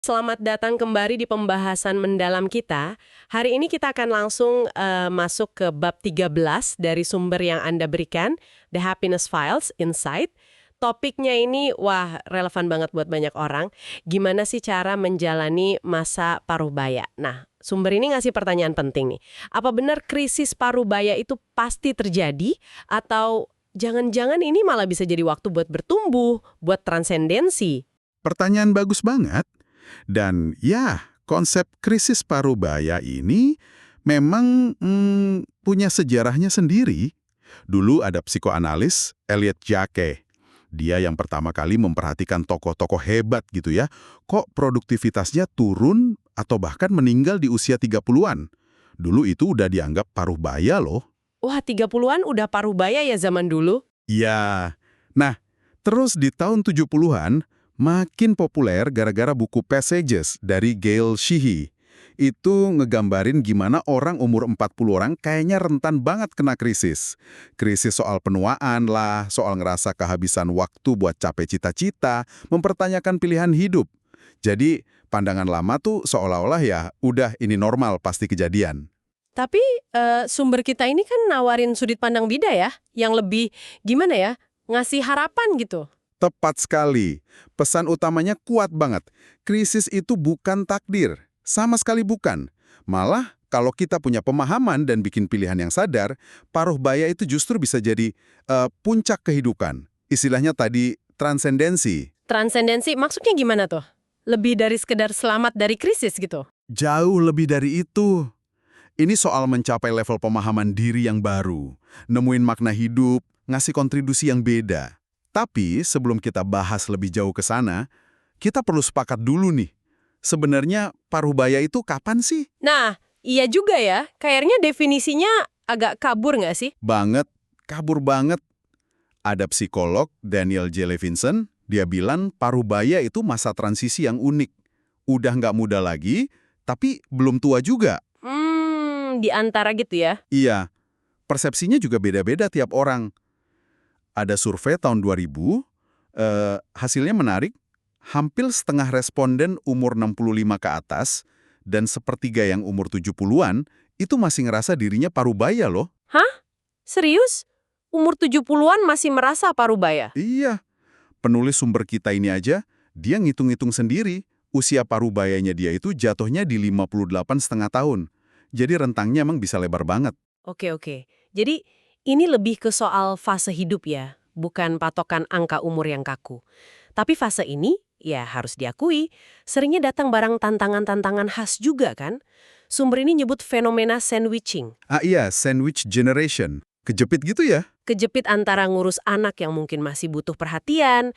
Selamat datang kembali di pembahasan mendalam kita. Hari ini kita akan langsung masuk ke bab 13 dari sumber yang Anda berikan, The Happiness Files, Insight. Topiknya ini, wah, relevan banget buat banyak orang. Gimana sih cara menjalani masa parubaya? Nah, sumber ini ngasih pertanyaan penting nih. Apa benar krisis parubaya itu pasti terjadi? Atau jangan-jangan ini malah bisa jadi waktu buat bertumbuh, buat transendensi? Pertanyaan bagus banget. Dan ya, konsep krisis parubaya ini memang punya sejarahnya sendiri. Dulu ada psikoanalis Elliot Jacquet. Dia yang pertama kali memperhatikan tokoh-tokoh hebat gitu ya. Kok produktivitasnya turun atau bahkan meninggal di usia 30-an? Dulu itu udah dianggap parubaya loh. Wah, 30-an udah parubaya ya zaman dulu? Iya. Nah, terus di tahun 70-an, makin populer gara-gara buku Passages dari Gail Sheehy. Itu ngegambarin gimana orang umur 40 orang kayaknya rentan banget kena krisis. Krisis soal penuaan lah, soal ngerasa kehabisan waktu buat capai cita-cita, mempertanyakan pilihan hidup. Jadi, pandangan lama tuh seolah-olah ya, udah ini normal pasti kejadian. Tapi sumber kita ini kan nawarin sudut pandang beda ya, yang lebih gimana ya, ngasih harapan gitu. Tepat sekali. Pesan utamanya kuat banget. Krisis itu bukan takdir. Sama sekali bukan. Malah, kalau kita punya pemahaman dan bikin pilihan yang sadar, paruh baya itu justru bisa jadi puncak kehidupan. Istilahnya tadi, transendensi. Transendensi maksudnya gimana tuh? Lebih dari sekedar selamat dari krisis gitu? Jauh lebih dari itu. Ini soal mencapai level pemahaman diri yang baru, nemuin makna hidup, ngasih kontribusi yang beda. Tapi sebelum kita bahas lebih jauh ke sana, kita perlu sepakat dulu nih. Sebenarnya parubaya itu kapan sih? Nah, iya juga ya, kayaknya definisinya agak kabur nggak sih? Banget, kabur banget. Ada psikolog Daniel J. Levinson, dia bilang parubaya itu masa transisi yang unik. Udah nggak muda lagi, tapi belum tua juga. Di antara gitu ya? Iya, persepsinya juga beda-beda tiap orang. Ada survei tahun 2000, hasilnya menarik, hampir setengah responden umur 65 ke atas dan sepertiga yang umur 70-an itu masih ngerasa dirinya parubaya loh. Hah? Serius? Umur 70-an masih merasa parubaya? Iya, penulis sumber kita ini aja, dia ngitung-ngitung sendiri, usia parubayanya dia itu jatuhnya di 58,5 tahun. Jadi rentangnya emang bisa lebar banget. Oke. Jadi ini lebih ke soal fase hidup ya, bukan patokan angka umur yang kaku. Tapi fase ini, ya harus diakui, seringnya datang barang tantangan-tantangan khas juga kan? Sumber ini nyebut fenomena sandwiching. Ah iya, sandwich generation. Kejepit gitu ya? Kejepit antara ngurus anak yang mungkin masih butuh perhatian,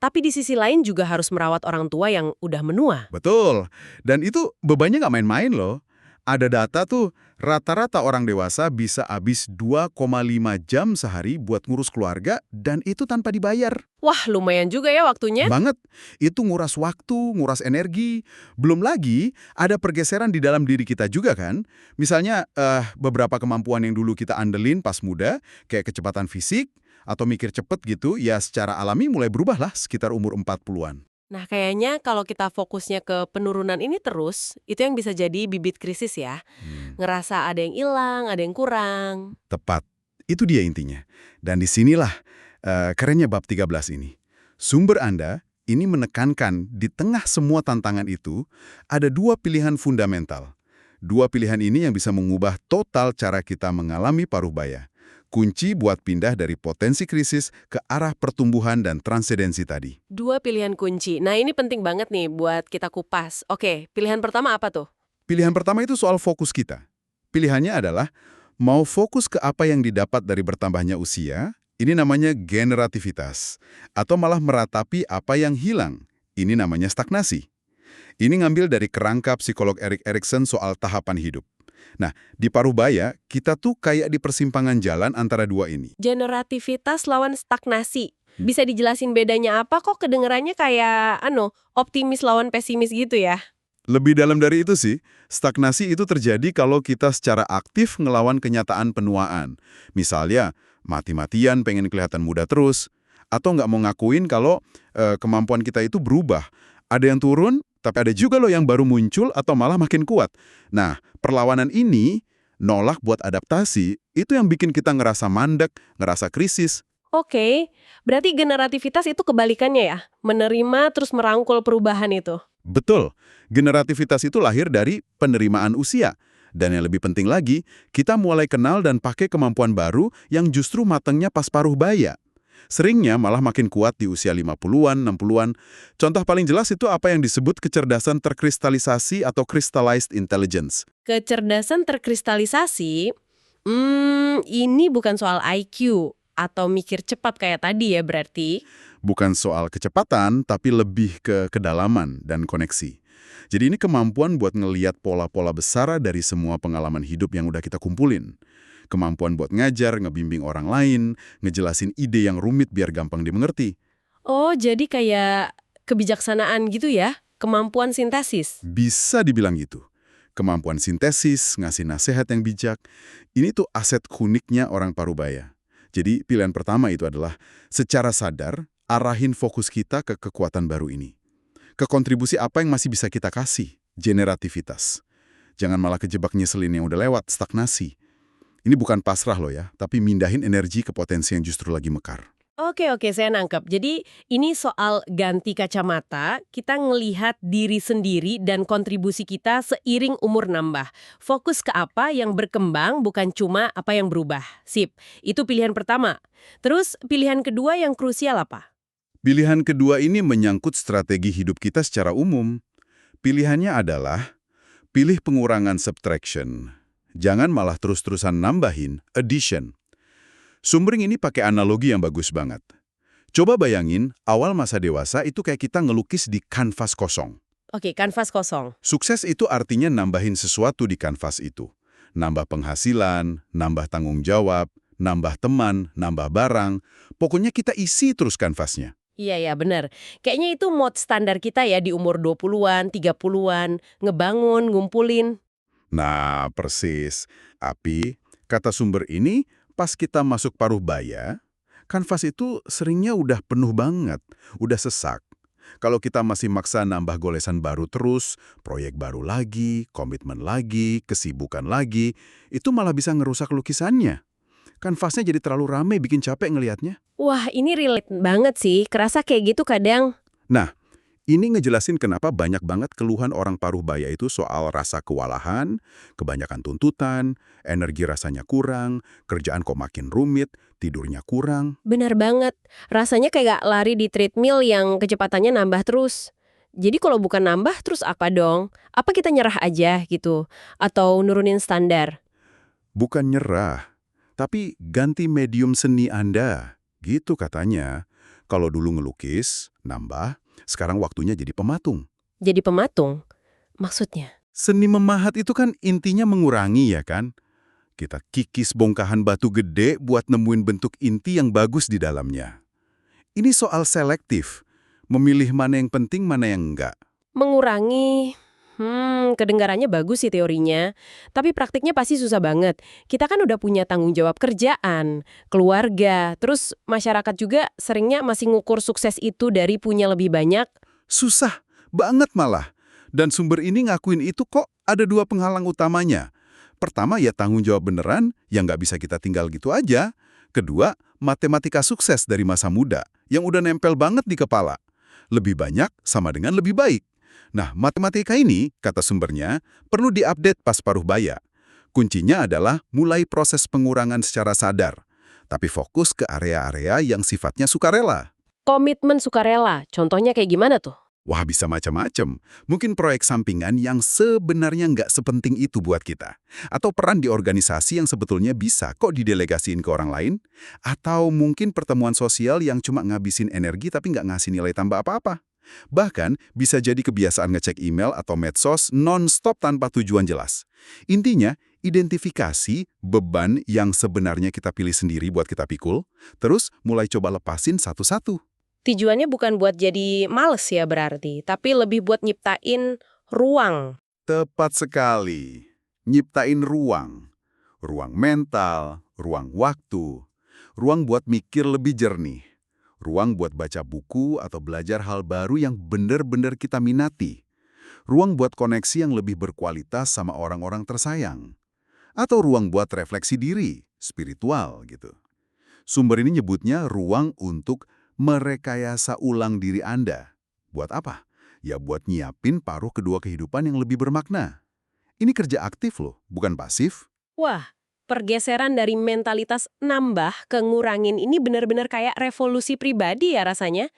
tapi di sisi lain juga harus merawat orang tua yang udah menua. Betul. Dan itu bebannya nggak main-main loh. Ada data tuh, rata-rata orang dewasa bisa habis 2,5 jam sehari buat ngurus keluarga dan itu tanpa dibayar. Wah, lumayan juga ya waktunya. Banget. Itu nguras waktu, nguras energi. Belum lagi, ada pergeseran di dalam diri kita juga kan. Misalnya, beberapa kemampuan yang dulu kita andelin pas muda, kayak kecepatan fisik, atau mikir cepet gitu, ya secara alami mulai berubah lah sekitar umur 40-an. Nah, kayaknya kalau kita fokusnya ke penurunan ini terus, itu yang bisa jadi bibit krisis ya. Ngerasa ada yang hilang, ada yang kurang. Tepat. Itu dia intinya. Dan disinilah kerennya bab 13 ini. Sumber Anda ini menekankan di tengah semua tantangan itu, ada dua pilihan fundamental. Dua pilihan ini yang bisa mengubah total cara kita mengalami parubaya. Kunci buat pindah dari potensi krisis ke arah pertumbuhan dan transendensi tadi. Dua pilihan kunci. Nah, ini penting banget nih buat kita kupas. Oke, pilihan pertama apa tuh? Pilihan pertama itu soal fokus kita. Pilihannya adalah mau fokus ke apa yang didapat dari bertambahnya usia, ini namanya generativitas. Atau malah meratapi apa yang hilang, ini namanya stagnasi. Ini ngambil dari kerangka psikolog Erik Erikson soal tahapan hidup. Nah, di parubaya, kita tuh kayak di persimpangan jalan antara dua ini. Generativitas lawan stagnasi. Bisa dijelasin bedanya apa kok kedengerannya kayak, optimis lawan pesimis gitu ya? Lebih dalam dari itu sih, stagnasi itu terjadi kalau kita secara aktif ngelawan kenyataan penuaan. Misalnya, mati-matian pengen kelihatan muda terus, atau nggak mau ngakuin kalau kemampuan kita itu berubah. Ada yang turun, Tapi ada juga loh yang baru muncul atau malah makin kuat. Nah, perlawanan ini, nolak buat adaptasi, itu yang bikin kita ngerasa mandek, ngerasa krisis. Oke, berarti generativitas itu kebalikannya ya? Menerima terus merangkul perubahan itu. Betul, generativitas itu lahir dari penerimaan usia. Dan yang lebih penting lagi, kita mulai kenal dan pakai kemampuan baru yang justru matangnya pas paruh baya. Seringnya malah makin kuat di usia 50-an, 60-an. Contoh paling jelas itu apa yang disebut kecerdasan terkristalisasi atau crystallized intelligence. Kecerdasan terkristalisasi, ini bukan soal IQ atau mikir cepat kayak tadi ya berarti. Bukan soal kecepatan, tapi lebih ke kedalaman dan koneksi. Jadi ini kemampuan buat ngeliat pola-pola besar dari semua pengalaman hidup yang udah kita kumpulin. Kemampuan buat ngajar, ngebimbing orang lain, ngejelasin ide yang rumit biar gampang dimengerti. Oh, jadi kayak kebijaksanaan gitu ya? Kemampuan sintesis. Bisa dibilang gitu. Kemampuan sintesis, ngasih nasihat yang bijak, ini tuh aset uniknya orang Parubaya. Jadi pilihan pertama itu adalah secara sadar, arahin fokus kita ke kekuatan baru ini. Ke kontribusi apa yang masih bisa kita kasih, generativitas. Jangan malah kejebak nyeselin yang udah lewat, stagnasi. Ini bukan pasrah loh ya, tapi mindahin energi ke potensi yang justru lagi mekar. Oke, saya nangkep. Jadi ini soal ganti kacamata, kita ngelihat diri sendiri dan kontribusi kita seiring umur nambah. Fokus ke apa yang berkembang, bukan cuma apa yang berubah. Sip, itu pilihan pertama. Terus pilihan kedua yang krusial apa? Pilihan kedua ini menyangkut strategi hidup kita secara umum. Pilihannya adalah pilih pengurangan subtraction. Jangan malah terus-terusan nambahin addition. Sumbering ini pakai analogi yang bagus banget. Coba bayangin, awal masa dewasa itu kayak kita ngelukis di kanvas kosong. Oke, kanvas kosong. Sukses itu artinya nambahin sesuatu di kanvas itu. Nambah penghasilan, nambah tanggung jawab, nambah teman, nambah barang. Pokoknya kita isi terus kanvasnya. Iya, benar. Kayaknya itu mode standar kita ya di umur 20-an, 30-an, ngebangun, ngumpulin. Nah, persis. Tapi, kata sumber ini, pas kita masuk paruh baya, kanvas itu seringnya udah penuh banget, udah sesak. Kalau kita masih maksa nambah golesan baru terus, proyek baru lagi, komitmen lagi, kesibukan lagi, itu malah bisa ngerusak lukisannya. Kanvasnya jadi terlalu rame, bikin capek ngelihatnya. Wah, ini relate banget sih. Kerasa kayak gitu kadang. Nah, ini ngejelasin kenapa banyak banget keluhan orang paruh baya itu soal rasa kewalahan, kebanyakan tuntutan, energi rasanya kurang, kerjaan kok makin rumit, tidurnya kurang. Benar banget. Rasanya kayak lari di treadmill yang kecepatannya nambah terus. Jadi kalau bukan nambah, terus apa dong? Apa kita nyerah aja gitu? Atau nurunin standar? Bukan nyerah, tapi ganti medium seni Anda. Gitu katanya. Kalau dulu ngelukis, nambah, sekarang waktunya jadi pematung. Jadi pematung? Maksudnya? Seni memahat itu kan intinya mengurangi ya kan? Kita kikis bongkahan batu gede buat nemuin bentuk inti yang bagus di dalamnya. Ini soal selektif, memilih mana yang penting, mana yang enggak. Mengurangi. Kedengarannya bagus sih teorinya. Tapi praktiknya pasti susah banget. Kita kan udah punya tanggung jawab kerjaan, keluarga, terus masyarakat juga seringnya masih ngukur sukses itu dari punya lebih banyak. Susah banget malah. Dan sumber ini ngakuin itu kok ada dua penghalang utamanya. Pertama ya tanggung jawab beneran yang nggak bisa kita tinggal gitu aja. Kedua, matematika sukses dari masa muda yang udah nempel banget di kepala. Lebih banyak sama dengan lebih baik. Nah, matematika ini, kata sumbernya, perlu diupdate pas paruh baya. Kuncinya adalah mulai proses pengurangan secara sadar, tapi fokus ke area-area yang sifatnya sukarela. Komitmen sukarela, contohnya kayak gimana tuh? Wah, bisa macam-macam. Mungkin proyek sampingan yang sebenarnya nggak sepenting itu buat kita. Atau peran di organisasi yang sebetulnya bisa kok didelegasiin ke orang lain. Atau mungkin pertemuan sosial yang cuma ngabisin energi tapi nggak ngasih nilai tambah apa-apa. Bahkan bisa jadi kebiasaan ngecek email atau medsos non-stop tanpa tujuan jelas. Intinya, identifikasi beban yang sebenarnya kita pilih sendiri buat kita pikul, terus mulai coba lepasin satu-satu. Tujuannya bukan buat jadi males ya berarti, tapi lebih buat nyiptain ruang. Tepat sekali. Nyiptain ruang. Ruang mental, ruang waktu, ruang buat mikir lebih jernih. Ruang buat baca buku atau belajar hal baru yang benar-benar kita minati. ruang buat koneksi yang lebih berkualitas sama orang-orang tersayang, atau ruang buat refleksi diri, spiritual gitu. Sumber ini nyebutnya ruang untuk merekayasa ulang diri Anda. Buat apa? Ya buat nyiapin paruh kedua kehidupan yang lebih bermakna. Ini kerja aktif loh, bukan pasif. Wah, pergeseran dari mentalitas nambah ke ngurangin ini benar-benar kayak revolusi pribadi ya rasanya.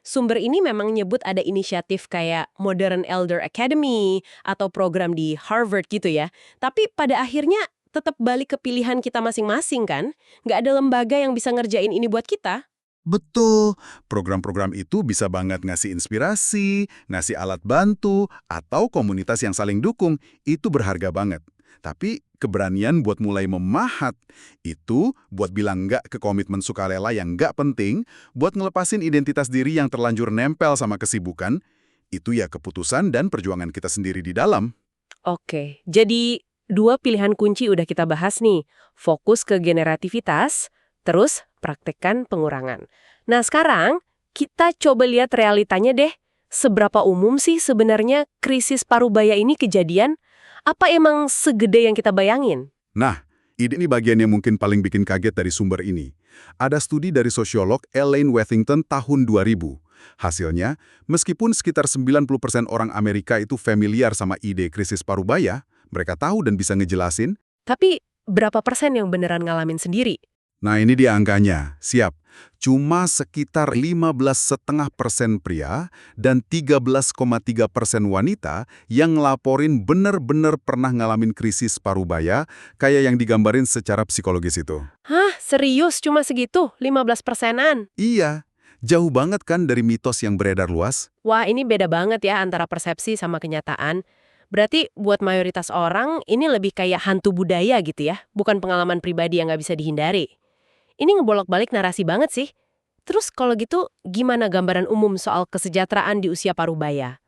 Sumber ini memang nyebut ada inisiatif kayak Modern Elder Academy atau program di Harvard gitu ya. Tapi pada akhirnya tetap balik ke pilihan kita masing-masing kan? Nggak ada lembaga yang bisa ngerjain ini buat kita. Betul, program-program itu bisa banget ngasih inspirasi, ngasih alat bantu, atau komunitas yang saling dukung. Itu berharga banget. Tapi keberanian buat mulai memahat, itu buat bilang enggak ke komitmen sukarela yang enggak penting, buat ngelepasin identitas diri yang terlanjur nempel sama kesibukan, itu ya keputusan dan perjuangan kita sendiri di dalam. Oke, jadi dua pilihan kunci udah kita bahas nih. Fokus ke generativitas, terus praktekkan pengurangan. Nah sekarang, kita coba lihat realitanya deh. Seberapa umum sih sebenarnya krisis parubaya ini kejadian? Apa emang segede yang kita bayangin? Nah, ini bagian yang mungkin paling bikin kaget dari sumber ini. Ada studi dari sosiolog Elaine Wethington tahun 2000. Hasilnya, meskipun sekitar 90% orang Amerika itu familiar sama ide krisis parubaya, mereka tahu dan bisa ngejelasin. Tapi berapa persen yang beneran ngalamin sendiri? Nah ini dia angkanya, siap. Cuma sekitar 15,5% pria dan 13,3% wanita yang ngelaporin bener-bener pernah ngalamin krisis parubaya kayak yang digambarin secara psikologis itu. Hah, serius cuma segitu? 15%-an? Iya, jauh banget kan dari mitos yang beredar luas? Wah, ini beda banget ya antara persepsi sama kenyataan. Berarti buat mayoritas orang, ini lebih kayak hantu budaya gitu ya, bukan pengalaman pribadi yang nggak bisa dihindari. Ini ngebolak-balik narasi banget sih. Terus kalau gitu, gimana gambaran umum soal kesejahteraan di usia parubaya?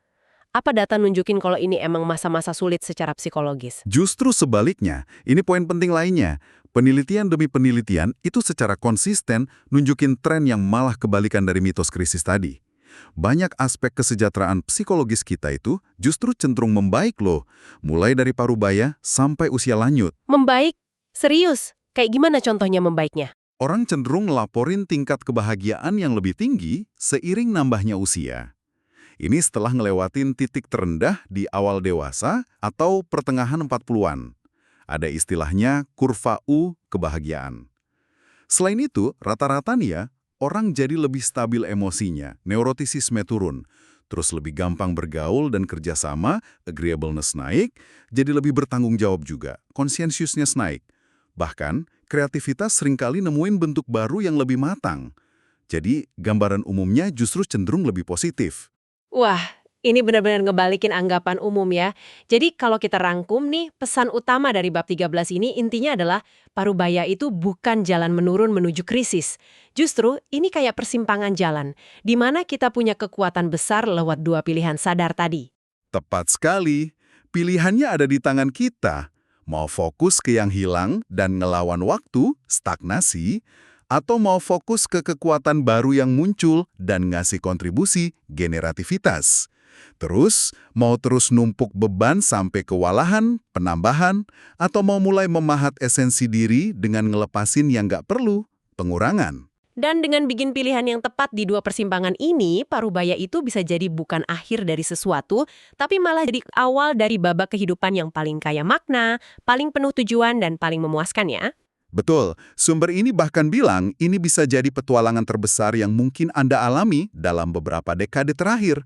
Apa data nunjukin kalau ini emang masa-masa sulit secara psikologis? Justru sebaliknya, ini poin penting lainnya. Penelitian demi penelitian itu secara konsisten nunjukin tren yang malah kebalikan dari mitos krisis tadi. Banyak aspek kesejahteraan psikologis kita itu justru cenderung membaik loh, mulai dari parubaya sampai usia lanjut. Membaik? Serius? Kayak gimana contohnya membaiknya? Orang cenderung ngelaporin tingkat kebahagiaan yang lebih tinggi seiring nambahnya usia. Ini setelah ngelewatin titik terendah di awal dewasa atau pertengahan 40-an. Ada istilahnya kurva U kebahagiaan. Selain itu, rata-rata nih ya, orang jadi lebih stabil emosinya, neurotisisme turun, terus lebih gampang bergaul dan kerjasama, agreeableness naik, jadi lebih bertanggung jawab juga, conscientiousness naik. Bahkan, kreativitas seringkali nemuin bentuk baru yang lebih matang. Jadi, gambaran umumnya justru cenderung lebih positif. Wah, ini benar-benar ngebalikin anggapan umum ya. Jadi kalau kita rangkum nih, pesan utama dari bab 13 ini intinya adalah parubaya itu bukan jalan menurun menuju krisis. Justru ini kayak persimpangan jalan, di mana kita punya kekuatan besar lewat dua pilihan sadar tadi. Tepat sekali. Pilihannya ada di tangan kita. Mau fokus ke yang hilang dan ngelawan waktu, stagnasi, atau mau fokus ke kekuatan baru yang muncul dan ngasih kontribusi, generativitas. Terus, mau terus numpuk beban sampai kewalahan, penambahan, atau mau mulai memahat esensi diri dengan ngelepasin yang nggak perlu, pengurangan. Dan dengan bikin pilihan yang tepat di dua persimpangan ini, parubaya itu bisa jadi bukan akhir dari sesuatu, tapi malah jadi awal dari babak kehidupan yang paling kaya makna, paling penuh tujuan, dan paling memuaskan ya. Betul, sumber ini bahkan bilang ini bisa jadi petualangan terbesar yang mungkin Anda alami dalam beberapa dekade terakhir.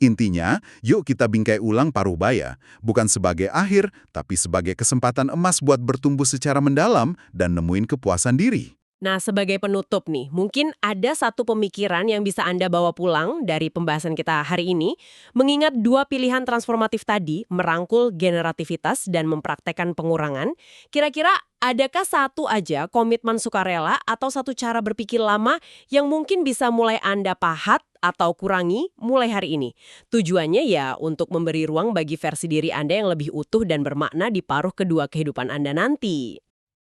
Intinya, yuk kita bingkai ulang parubaya, bukan sebagai akhir, tapi sebagai kesempatan emas buat bertumbuh secara mendalam dan nemuin kepuasan diri. Nah, sebagai penutup nih, mungkin ada satu pemikiran yang bisa Anda bawa pulang dari pembahasan kita hari ini, mengingat dua pilihan transformatif tadi, merangkul generativitas dan mempraktekkan pengurangan. Kira-kira adakah satu aja komitmen sukarela atau satu cara berpikir lama yang mungkin bisa mulai Anda pahat atau kurangi mulai hari ini? Tujuannya ya untuk memberi ruang bagi versi diri Anda yang lebih utuh dan bermakna di paruh kedua kehidupan Anda nanti.